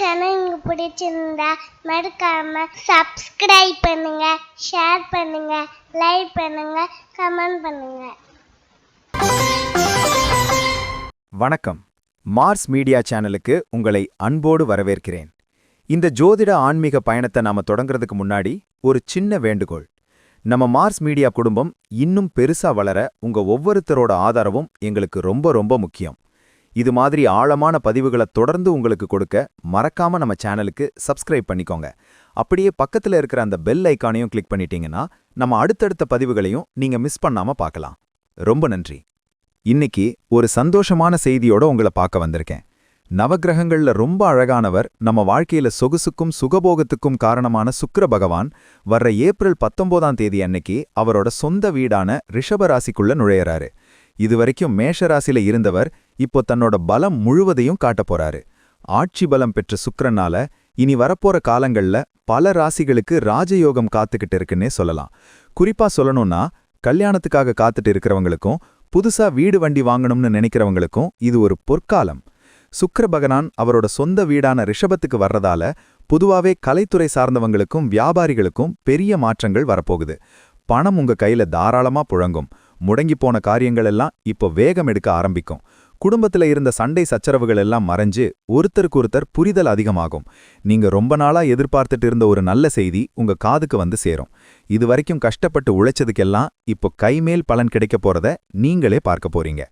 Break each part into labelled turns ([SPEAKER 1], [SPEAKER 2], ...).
[SPEAKER 1] Channel உங்களுக்கு பிடிச்சிருந்தா மறக்காம சப்ஸ்கிரைப் பண்ணுங்க, ஷேர் பண்ணுங்க, லைக் பண்ணுங்க, கமெண்ட் பண்ணுங்க.
[SPEAKER 2] வணக்கம். மார்ஸ் மீடியா சேனலுக்கு உங்களை அன்போடு வரவேற்கிறேன். இந்த ஜோதிட ஆன்மீக பயணத்தை நாம தொடங்குறதுக்கு முன்னாடி ஒரு சின்ன வேண்டுகோள். நம்ம மார்ஸ் மீடியா குடும்பம் இன்னும் பெருசா வளர உங்க ஒவ்வொருத்தரோட ஆதரவும் எங்களுக்கு ரொம்ப ரொம்ப முக்கியம். இது மாதிரி ஆழமான பதிவுகளை தொடர்ந்து உங்களுக்கு கொடுக்க மறக்காம நம்ம சேனலுக்கு சப்ஸ்கிரைப் பண்ணிக்கோங்க. அப்படியே பக்கத்துல இருக்கிற அந்த பெல் ஐக்கானையும் கிளிக் பண்ணிட்டீங்கன்னா நம்ம அடுத்தடுத்த பதிவுகளையும் நீங்க மிஸ் பண்ணாம பார்க்கலாம். ரொம்ப நன்றி. இன்னைக்கு ஒரு சந்தோஷமான செய்தியோட உங்களை பார்க்க வந்திருக்கேன். நவக்கிரகங்கள்ல ரொம்ப அழகானவர், நம்ம வாழ்க்கையில சொகுசுக்கும் சுகபோகத்துக்கும் காரணமான சுக்கிர பகவான் வர்ற ஏப்ரல் 19ஆம் தேதி அன்னைக்கு அவரோட சொந்த வீடான ரிஷப ராசிக்குள்ள நுழையறாரு. இதுவரைக்கும் மேஷராசில இருந்தவர் இப்போ தன்னோட பலம் முழுவதையும் காட்ட போறாரு. ஆட்சி பலம் பெற்ற சுக்கிரனால இனி வரப்போற காலங்கள்ல பல ராசிகளுக்கு ராஜயோகம் காத்துக்கிட்டு இருக்குன்னே சொல்லலாம். குறிப்பா சொல்லணும்னா, கல்யாணத்துக்காக காத்துட்டு இருக்கிறவங்களுக்கும் புதுசா வீடு வண்டி வாங்கணும்னு நினைக்கிறவங்களுக்கும் இது ஒரு பொற்காலம். சுக்கிர பகவான் அவரோட சொந்த வீடான ரிஷபத்துக்கு வர்றதால பொதுவாவே கலைத்துறை சார்ந்தவங்களுக்கும் வியாபாரிகளுக்கும் பெரிய மாற்றங்கள் வரப்போகுது. பணம் உங்க கையில தாராளமா புழங்கும். முடங்கி போன காரியங்கள் எல்லாம் இப்போ வேகம் எடுக்க ஆரம்பிக்கும். குடும்பத்துல இருந்த சண்டை சச்சரவுகள் எல்லாம் மறைஞ்சு ஒருத்தருக்கு ஒருத்தர் புரிதல் அதிகமாகும். நீங்க ரொம்ப நாளா எதிர்பார்த்துட்டு இருந்த ஒரு நல்ல செய்தி உங்க காதுக்கு வந்து சேரும். இதுவரைக்கும் கஷ்டப்பட்டு உழைச்சதுக்கெல்லாம் இப்போ கைமேல் பலன் கிடைக்க போறத நீங்களே பார்க்க போறீங்க.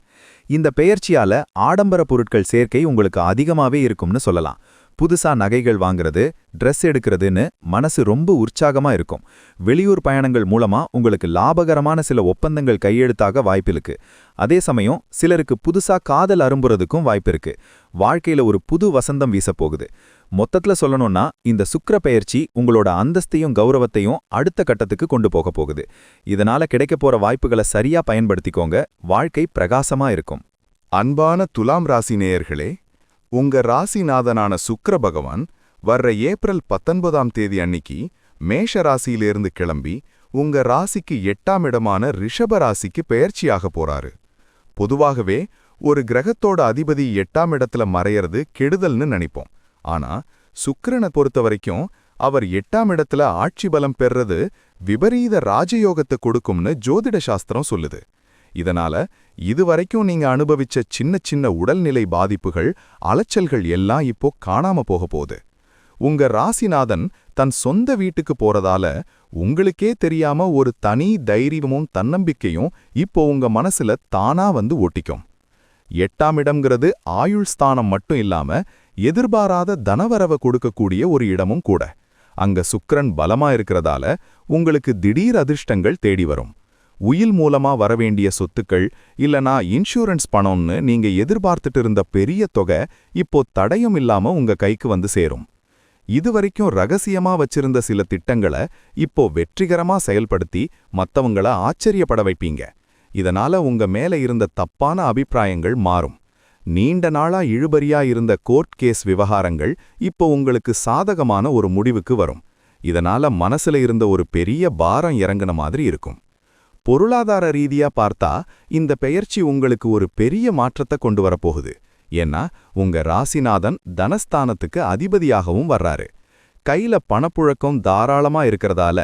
[SPEAKER 2] இந்த பெயர்ச்சியால ஆடம்பர பொருட்கள் சேர்க்கை உங்களுக்கு அதிகமாவே இருக்கும்னு சொல்லலாம். புதுசா நகைகள் வாங்குறது, ட்ரெஸ் எடுக்கிறதுன்னு மனசு ரொம்ப உற்சாகமா இருக்கும். வெளியூர் பயணங்கள் மூலமா உங்களுக்கு லாபகரமான சில ஒப்பந்தங்கள் கையெழுத்தாக வாய்ப்பிருக்கு. அதே சமயம் சிலருக்கு புதுசா காதல் அரும்புறதுக்கும் வாய்ப்பிருக்கு. வாழ்க்கையில ஒரு புது வசந்தம் வீசப்போகுது. மொத்தத்துல சொல்லணும்னா, இந்த சுக்கிர பெயர்ச்சி உங்களோட அந்தஸ்தையும் கௌரவத்தையும் அடுத்த கட்டத்துக்கு கொண்டு போக போகுது. இதனால கிடைக்க போற வாய்ப்புகளை சரியா பயன்படுத்திக்கோங்க. வாழ்க்கை பிரகாசமா இருக்கும்.
[SPEAKER 3] அன்பான துலாம் ராசி நேயர்களே, உங்க ராசிநாதனான சுக்கிர பகவான் வர்ற ஏப்ரல் 19ஆம் தேதி அன்னிக்கு மேஷ ராசியிலிருந்து கிளம்பி உங்க ராசிக்கு 8ஆம் இடமான ரிஷப ராசிக்கு பெயர்ச்சியாக போறாரு. பொதுவாகவே ஒரு கிரகத்தோட அதிபதி 8ஆம் இடத்துல மறையறது கெடுதல்னு நினைப்போம். ஆனா சுக்கிரனை பொறுத்த வரைக்கும் அவர் 8ஆம் இடத்துல ஆட்சி பலம் பெறது விபரீத ராஜயோகத்தை கொடுக்கும்னு ஜோதிட சாஸ்திரம் சொல்லுது. இதனால இதுவரைக்கும் நீங்க அனுபவிச்ச சின்ன சின்ன உடல்நிலை பாதிப்புகள், அலைச்சல்கள் எல்லாம் இப்போ காணாம போக போகுது. உங்க ராசிநாதன் தன் சொந்த வீட்டுக்கு போறதால உங்களுக்கே தெரியாம ஒரு தனி தைரியமும் தன்னம்பிக்கையும் இப்போ உங்க மனசுல தானா வந்து ஒட்டிக்கும். 8ஆம் இடம்ங்கிறது ஆயுள் ஸ்தானம் மட்டும் இல்லாம எதிர்பாராத தனவரவை கொடுக்கக்கூடிய ஒரு இடமும் கூட. அங்க சுக்கிரன் பலமா இருக்கிறதால உங்களுக்கு திடீர் அதிர்ஷ்டங்கள் தேடி வரும். உயில் மூலமா வரவேண்டிய சொத்துக்கள் இல்லனா இன்சூரன்ஸ் பணம்னு நீங்க எதிர்பார்த்துட்டு இருந்த பெரிய தொகை இப்போ தடயம் இல்லாம உங்க கைக்கு வந்து சேரும். இதுவரைக்கும் ரகசியமா வச்சிருந்த சில திட்டங்களை இப்போ வெற்றிகரமா செயல்படுத்தி மத்தவங்கள ஆச்சரியப்பட வைப்பீங்க. இதனால உங்க மேல இருந்த தப்பான அபிப்பிராயங்கள் மாறும். நீண்ட நாளா இழுபறியா இருந்த கோர்ட் கேஸ் விவகாரங்கள் இப்போ உங்களுக்கு சாதகமான ஒரு முடிவுக்கு வரும். இதனால மனசுல இருந்த ஒரு பெரிய பாரம் இறங்குன மாதிரி இருக்கும். பொருளாதார ரீதியா பார்த்தா இந்த பெயர்ச்சி உங்களுக்கு ஒரு பெரிய மாற்றத்தை கொண்டு வரப்போகுது. ஏன்னா உங்க ராசிநாதன் தனஸ்தானத்துக்கு அதிபதியாகவும் வர்றாரு. கையில பணப்புழக்கம் தாராளமா இருக்கிறதால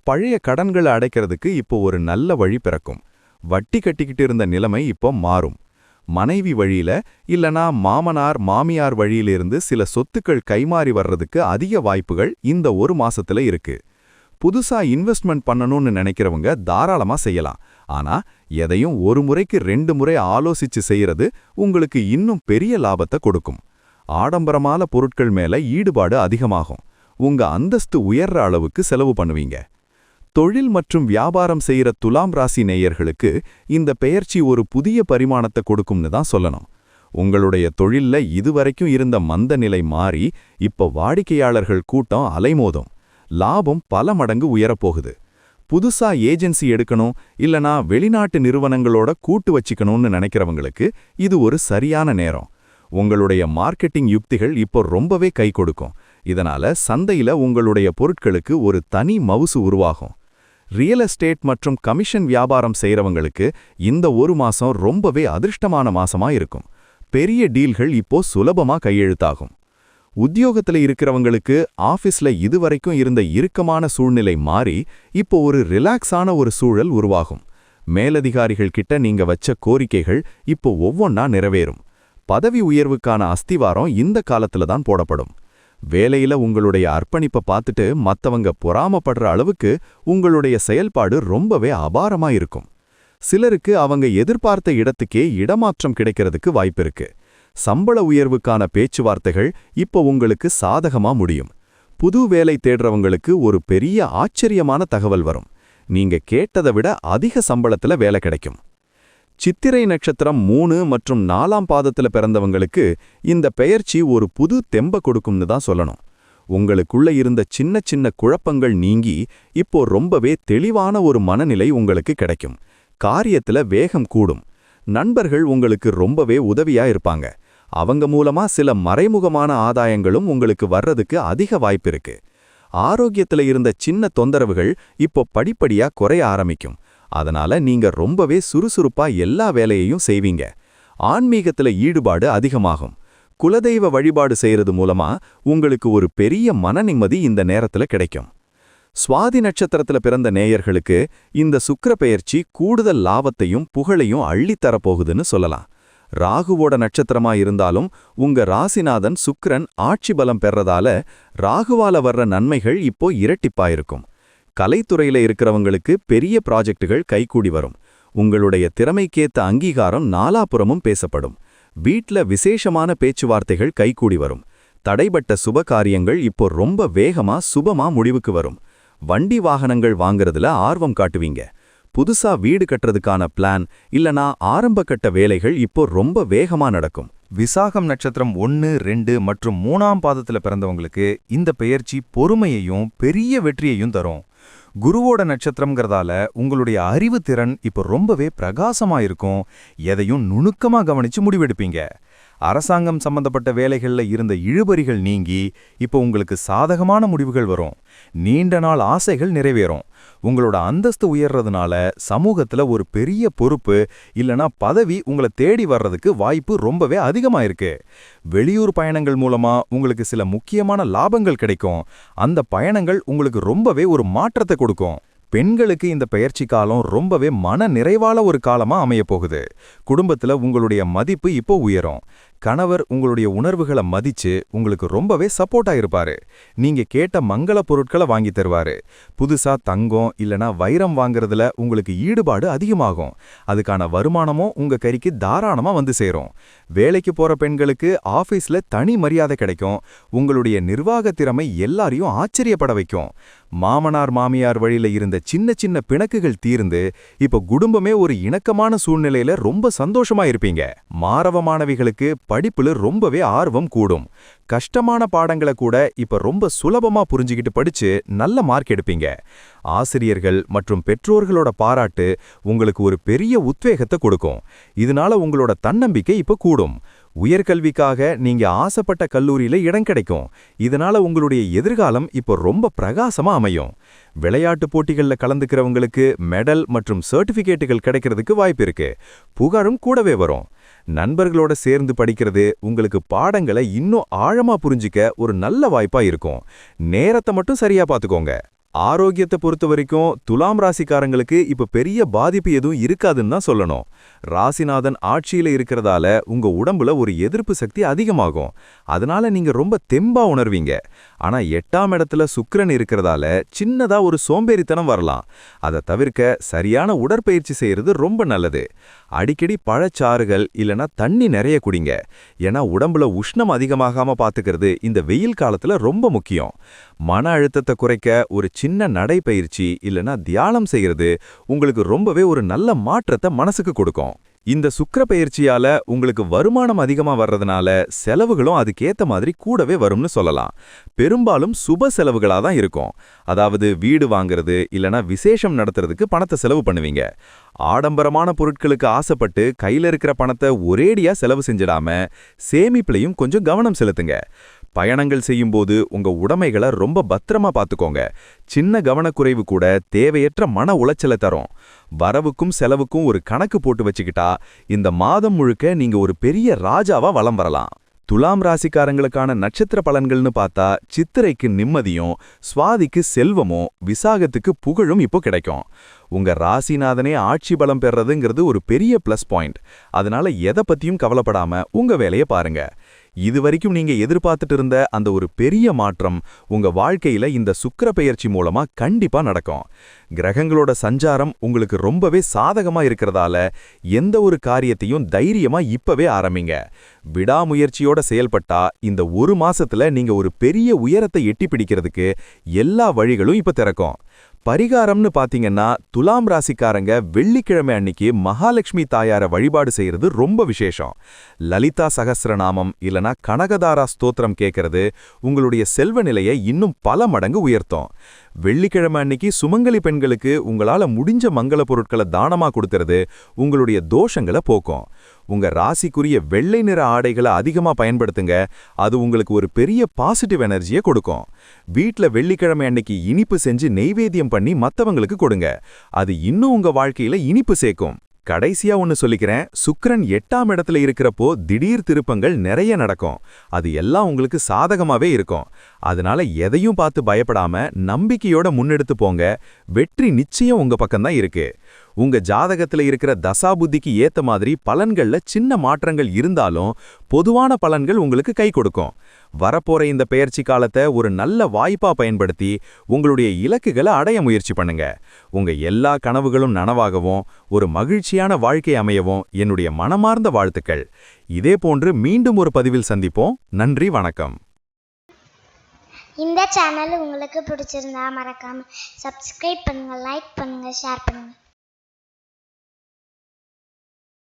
[SPEAKER 3] பழைய கடன்களை அடைக்கிறதுக்கு இப்போ ஒரு நல்ல வழி பிறக்கும். வட்டி கட்டிக்கிட்டு இருந்த நிலைமை இப்போ மாறும். மனைவி வழியில இல்லனா மாமனார் மாமியார் வழியிலிருந்து சில சொத்துக்கள் கைமாறி வர்றதுக்கு அதிக வாய்ப்புகள் இந்த ஒரு மாசத்துல இருக்கு. புதுசா இன்வெஸ்ட்மெண்ட் பண்ணணும்னு நினைக்கிறவங்க தாராளமா செய்யலாம். ஆனா எதையும் ஒரு முறைக்கு 2 முறை ஆலோசிச்சு செய்யறது உங்களுக்கு இன்னும் பெரிய லாபத்தை கொடுக்கும். ஆடம்பரமான பொருட்கள் மேல ஈடுபாடு அதிகமாகும். உங்க அந்தஸ்து உயர்ற அளவுக்கு செலவு பண்ணுவீங்க. தொழில் மற்றும் வியாபாரம் செய்யற துலாம் ராசி நேயர்களுக்கு இந்த பெயர்ச்சி ஒரு புதிய பரிமாணத்தை கொடுக்கும்னு தான் சொல்லணும். உங்களுடைய தொழில்ல இதுவரைக்கும் இருந்த மந்த நிலை மாறி இப்ப வாடிக்கையாளர்கள் கூட்டம் அலைமோதும். லாபம் பல மடங்கு உயரப்போகுது. புதுசா ஏஜென்சி எடுக்கணும் இல்லனா வெளிநாட்டு நிறுவனங்களோட கூட்டு வச்சிக்கணும்னு நினைக்கிறவங்களுக்கு இது ஒரு சரியான நேரம். உங்களுடைய மார்க்கெட்டிங் யுக்திகள் இப்போ ரொம்பவே கை கொடுக்கும். இதனால சந்தையில உங்களுடைய பொருட்களுக்கு ஒரு தனி மவுசு உருவாகும். ரியல் எஸ்டேட் மற்றும் கமிஷன் வியாபாரம் செய்யறவங்களுக்கு இந்த ஒரு மாசம் ரொம்பவே அதிர்ஷ்டமான மாசமா இருக்கும். பெரிய டீல்கள் இப்போ சுலபமா கையெழுத்தாகும். உத்தியோகத்துல இருக்கிறவங்களுக்கு ஆபீஸ்ல இதுவரைக்கும் இருந்த இறுக்கமான சூழ்நிலை மாறி இப்போ ஒரு ரிலாக்ஸான ஒரு சூழல் உருவாகும். மேலதிகாரிகள் கிட்ட நீங்க வச்ச கோரிக்கைகள் இப்போ ஒவ்வொன்னா நிறைவேறும். பதவி உயர்வுக்கான அஸ்திவாரம் இந்த காலத்துல தான் போடப்படும். வேலையில உங்களுடைய அர்ப்பணிப்பை பார்த்துட்டு மத்தவங்க பொறாமப்படுற அளவுக்கு உங்களுடைய செயல்பாடு ரொம்பவே அபாரமா இருக்கும். சிலருக்கு அவங்க எதிர்பார்த்த இடத்துக்கே இடமாற்றம் கிடைக்கிறதுக்கு வாய்ப்பிருக்கு. சம்பள உயர்வுக்கான பேச்சுவார்த்தைகள் இப்போ உங்களுக்கு சாதகமா முடியும். புது வேலை தேடுறவங்களுக்கு ஒரு பெரிய ஆச்சரியமான தகவல் வரும். நீங்க கேட்டதை விட அதிக சம்பளத்துல வேலை கிடைக்கும். சித்திரை நட்சத்திரம் 3 மற்றும் 4ஆம் பாதத்துல பிறந்தவங்களுக்கு இந்த பெயர்ச்சி ஒரு புது தெம்ப கொடுக்கும்னு தான் சொல்லணும். உங்களுக்குள்ள இருந்த சின்ன சின்ன குழப்பங்கள் நீங்கி இப்போ ரொம்பவே தெளிவான ஒரு மனநிலை உங்களுக்கு கிடைக்கும். காரியத்துல வேகம் கூடும். நண்பர்கள் உங்களுக்கு ரொம்பவே உதவியா இருப்பாங்க. அவங்க மூலமா சில மறைமுகமான ஆதாயங்களும் உங்களுக்கு வர்றதுக்கு அதிக வாய்ப்பிருக்கு. ஆரோக்கியத்துல இருந்த சின்ன தொந்தரவுகள் இப்போ படிப்படியா குறைய ஆரம்பிக்கும். அதனால நீங்க ரொம்பவே சுறுசுறுப்பா எல்லா வேலையையும் செய்வீங்க. ஆன்மீகத்துல ஈடுபாடு அதிகமாகும். குலதெய்வ வழிபாடு செய்யறது மூலமா உங்களுக்கு ஒரு பெரிய மனநிம்மதி இந்த நேரத்துல கிடைக்கும். சுவாதி நட்சத்திரத்துல பிறந்த நேயர்களுக்கு இந்த சுக்கிர பெயர்ச்சி கூடுதல் லாபத்தையும் புகழையும் அள்ளித்தரப்போகுதுன்னு சொல்லலாம். ராகுவோட நட்சத்திரமா இருந்தாலும் உங்க ராசிநாதன் சுக்கிரன் ஆட்சி பலம் பெறறதால ராகுவால வர்ற நன்மைகள் இப்போ இரட்டிப்பாயிருக்கும். கலைத்துறையில இருக்கிறவங்களுக்கு பெரிய ப்ராஜெக்டுகள் கைகூடி வரும். உங்களுடைய திறமைக்கேத்த அங்கீகாரம் நாலாபுறமும் பேசப்படும். வீட்ல விசேஷமான பேச்சுவார்த்தைகள் கைகூடி வரும். தடைபட்ட சுப காரியங்கள் இப்போ ரொம்ப வேகமா சுபமா முடிவுக்கு வரும். வண்டி வாகனங்கள் வாங்குறதுல ஆர்வம் காட்டுவீங்க. புதுசா வீடு கட்டுறதுக்கான பிளான் இல்லனா ஆரம்பகட்ட வேலைகள் இப்போ ரொம்ப வேகமா நடக்கும்.
[SPEAKER 2] விசாகம் நட்சத்திரம் 1, 2 மற்றும் 3ஆம் பாதத்துல பிறந்தவங்களுக்கு இந்த பெயர்ச்சி பொறுமையையும் பெரிய வெற்றியையும் தரும். குருவோட நட்சத்திரம்ங்கிறதால உங்களுடைய அறிவு திறன் இப்போ ரொம்பவே பிரகாசமா இருக்கும். எதையும் நுணுக்கமா கவனிச்சு முடிவெடுப்பீங்க. அரசாங்கம் சம்பந்தப்பட்ட வேலைகள்ல இருந்த இழுபறிகள் நீங்கி இப்போ உங்களுக்கு சாதகமான முடிவுகள் வரும். நீண்ட நாள் ஆசைகள் நிறைவேறும். உங்களோட அந்தஸ்து உயர்றதுனால சமூகத்துல ஒரு பெரிய பொறுப்பு இல்லனா பதவி உங்களை தேடி வர்றதுக்கு வாய்ப்பு ரொம்பவே அதிகமா இருக்கு. வெளியூர் பயணங்கள் மூலமா உங்களுக்கு சில முக்கியமான லாபங்கள் கிடைக்கும். அந்த பயணங்கள் உங்களுக்கு ரொம்பவே ஒரு மாற்றத்தை கொடுக்கும். பெண்களுக்கு இந்த பெயர்ச்சி காலம் ரொம்பவே மன நிறைவான ஒரு காலமா அமையப் போகுது. குடும்பத்துல உங்களுடைய மதிப்பு இப்போ உயரும். கணவர் உங்களுடைய உணர்வுகளை மதிச்சு உங்களுக்கு ரொம்பவே சப்போர்ட்டா இருப்பாரு. நீங்க கேட்ட மங்கள பொருட்களை வாங்கி தருவாரு. புதுசா தங்கம் இல்லனா வைரம் வாங்குறதுல உங்களுக்கு ஈடுபாடு அதிகமாகும். அதுக்கான வருமானமும் உங்க கைக்கு தாராளமா வந்து சேரும். வேலைக்கு போற பெண்களுக்கு ஆபீஸ்ல தனி மரியாதை கிடைக்கும். உங்களுடைய நிர்வாக திறமை எல்லாரையும் ஆச்சரியப்பட வைக்கும். மாமனார் மாமியார் வழியில இருந்த சின்ன சின்ன பிணக்குகள் தீர்ந்து இப்ப குடும்பமே ஒரு இணக்கமான சூழ்நிலையில ரொம்ப சந்தோஷமா இருப்பீங்க. மாணவ மாணவிகளுக்கு படிப்புல ரொம்பவே ஆர்வம் கூடும். கஷ்டமான பாடங்களை கூட இப்ப ரொம்ப சுலபமா புரிஞ்சுக்கிட்டு படிச்சு நல்ல மார்க் எடுப்பீங்க. ஆசிரியர்கள் மற்றும் பெற்றோர்களோட பாராட்டு உங்களுக்கு ஒரு பெரிய உத்வேகத்தை கொடுக்கும். இதனால உங்களோட தன்னம்பிக்கை இப்ப கூடும். உயர்கல்விக்காக நீங்க ஆசைப்பட்ட கல்லூரியில இடம் கிடைக்கும். இதனால உங்களுடைய எதிர்காலம் இப்போ ரொம்ப பிரகாசமா அமையும். விளையாட்டு போட்டிகள்ல கலந்துக்கிறவங்களுக்கு மெடல் மற்றும் சர்டிபிகேட்டுகள் கிடைக்கிறதுக்கு வாய்ப்பு இருக்கு. புகழும் கூடவே வரும். நண்பர்களோட சேர்ந்து படிக்கிறது உங்களுக்கு பாடங்களை இன்னும் ஆழமா புரிஞ்சிக்க ஒரு நல்ல வாய்ப்பா இருக்கும். நேரத்தை மட்டும் சரியா பாத்துக்கோங்க. ஆரோக்கியத்தை பொறுத்த வரைக்கும் துலாம் ராசிக்காரங்களுக்கு இப்ப பெரிய பாதிப்பு எதுவும் இருக்காதுன்னு தான் சொல்லணும். ராசிநாதன் ஆட்சியில இருக்கிறதால உங்க உடம்புல ஒரு எதிர்ப்பு சக்தி அதிகமாகும். அதனால நீங்க ரொம்ப தெம்பா உணர்வீங்க. ஆனா 8ஆம் இடத்துல சுக்கிரன் இருக்கிறதால சின்னதா ஒரு சோம்பேறித்தனம் வரலாம். அதை தவிர்க்க சரியான உடற்பயிற்சி செய்யறது ரொம்ப நல்லது. அடிக்கடி பழச்சாறுகள் இல்லனா தண்ணி நிறைய குடிங்க. ஏன்னா உடம்புல உஷ்ணம் அதிகமாகாம பாத்துக்கிறது இந்த வெயில் காலத்துல ரொம்ப முக்கியம். மன அழுத்தத்தை குறைக்க ஒரு சின்ன நடைப்பயிற்சி இல்லனா தியானம் செய்யறது உங்களுக்கு ரொம்பவே ஒரு நல்ல மாற்றத்தை மனசுக்கு கொடுக்கும். இந்த சுக்கிர பெயர்ச்சியால உங்களுக்கு வருமானம் அதிகமா வர்றதுனால செலவுகளும் அதுக்கேத்த மாதிரி கூடவே வரும்னு சொல்லலாம். பெரும்பாலும் சுப செலவுகளா தான் இருக்கும். அதாவது வீடு வாங்குறது இல்லனா விசேஷம் நடத்துறதுக்கு பணத்தை செலவு பண்ணுவீங்க. ஆடம்பரமான பொருட்களுக்கு ஆசைப்பட்டு கையில இருக்கிற பணத்தை ஒரேடியா செலவு செஞ்சிடாம சேமிப்புலையும் கொஞ்சம் கவனம் செலுத்துங்க. பயணங்கள் செய்யும்போது உங்க உடைமைகளை ரொம்ப பத்திரமா பார்த்துக்கோங்க. சின்ன கவனக்குறைவு கூட தேவையற்ற மன உளைச்சலை தரும். வரவுக்கும் செலவுக்கும் ஒரு கணக்கு போட்டு வச்சுக்கிட்டா இந்த மாதம் முழுக்க நீங்க ஒரு பெரிய ராஜாவா வலம் வரலாம்.
[SPEAKER 3] துலாம் ராசிக்காரங்களுக்கான நட்சத்திர பலன்கள்னு பார்த்தா சித்திரைக்கு நிம்மதியும், சுவாதிக்கு செல்வமும், விசாகத்துக்கு புகழும் இப்போ கிடைக்கும். உங்க ராசிநாதனே ஆட்சி பலம் பெறதுங்கிறது ஒரு பெரிய ப்ளஸ் பாயிண்ட். அதனால எதை பத்தியும் கவலைப்படாம உங்க வேலையை பாருங்க. இதுவரைக்கும் நீங்க எதிர்பார்த்துட்டு இருந்த அந்த ஒரு பெரிய மாற்றம் உங்க வாழ்க்கையில இந்த சுக்கிர பெயர்ச்சி மூலமா கண்டிப்பா நடக்கும். கிரகங்களோட சஞ்சாரம் உங்களுக்கு ரொம்பவே சாதகமா இருக்கிறதால எந்த ஒரு காரியத்தையும் தைரியமா இப்பவே ஆரம்பிங்க. விடாமுயற்சியோட செயல்பட்டா இந்த ஒரு மாசத்துல நீங்க ஒரு பெரிய உயரத்தை எட்டி பிடிக்கிறதுக்கு எல்லா வழிகளும் இப்ப திறக்கும். பரிகாரம்னு பாத்தீங்கன்னா துலாம் ராசிக்காரங்க வெள்ளிக்கிழமை அன்னைக்கு மகாலட்சுமி தாயார வழிபாடு செய்யறது ரொம்ப விசேஷம். லலிதா சகஸ்ரநாமம் இல்லனா கனகதாரா ஸ்தோத்திரம் கேட்கறது உங்களுடைய செல்வ நிலையை இன்னும் பல மடங்கு உயர்த்தும். வெள்ளிக்கிழமை அன்னைக்கு சுமங்கலி பெண்களுக்கு உங்களால முடிஞ்ச மங்கள பொருட்களை தானமா கொடுத்துறது உங்களுடைய தோஷங்களை போக்கும். உங்க ராசிக்குரிய வெள்ளை நிற ஆடைகளை அதிகமா பயன்படுத்துங்க. அது உங்களுக்கு ஒரு பெரிய பாசிட்டிவ் எனர்ஜியை கொடுக்கும். வீட்ல வெள்ளிக்கிழமை அன்னைக்கு இனிப்பு செஞ்சு நெய்வேத்தியம் பண்ணி மத்தவங்களுக்கு கொடுங்க. அது இன்னும் உங்க வாழ்க்கையில இனிப்பு சேர்க்கும். கடைசியா ஒன்னு சொல்லிக்கிறேன், சுக்கிரன் 8ஆம் இடத்துல இருக்கிறப்போ திடீர் திருப்பங்கள் நிறைய நடக்கும். அது எல்லாம் உங்களுக்கு சாதகமாவே இருக்கும். அதனால எதையும் பார்த்து பயப்படாம நம்பிக்கையோட முன்னெடுத்து போங்க. வெற்றி நிச்சயம் உங்க பக்கம்தான் இருக்கு. உங்க ஜாதகத்துல இருக்கிற தசாபுத்திக்கு ஏத்த மாதிரி பலன்கள்ல சின்ன மாற்றங்கள் இருந்தாலும் பொதுவான பலன்கள் உங்களுக்கு கை கொடுக்கும். வரப்போற இந்த பெயர்ச்சி காலத்தை ஒரு நல்ல வாய்ப்பா பயன்படுத்தி உங்களுடைய இலக்குகளை அடைய முயற்சி பண்ணுங்க. உங்க எல்லா கனவுகளும் நனவாகவும் ஒரு மகிழ்ச்சியான வாழ்க்கை அமையவும் என்னுடைய மனமார்ந்த வாழ்த்துக்கள். இதே போன்று மீண்டும் ஒரு பதிவில் சந்திப்போம். நன்றி, வணக்கம்.
[SPEAKER 1] இந்த சேனல் உங்களுக்கு பிடிச்சிருந்தா மறக்காம சப்ஸ்கிரைப் பண்ணுங்க, லைக் பண்ணுங்க, ஷேர் பண்ணுங்க.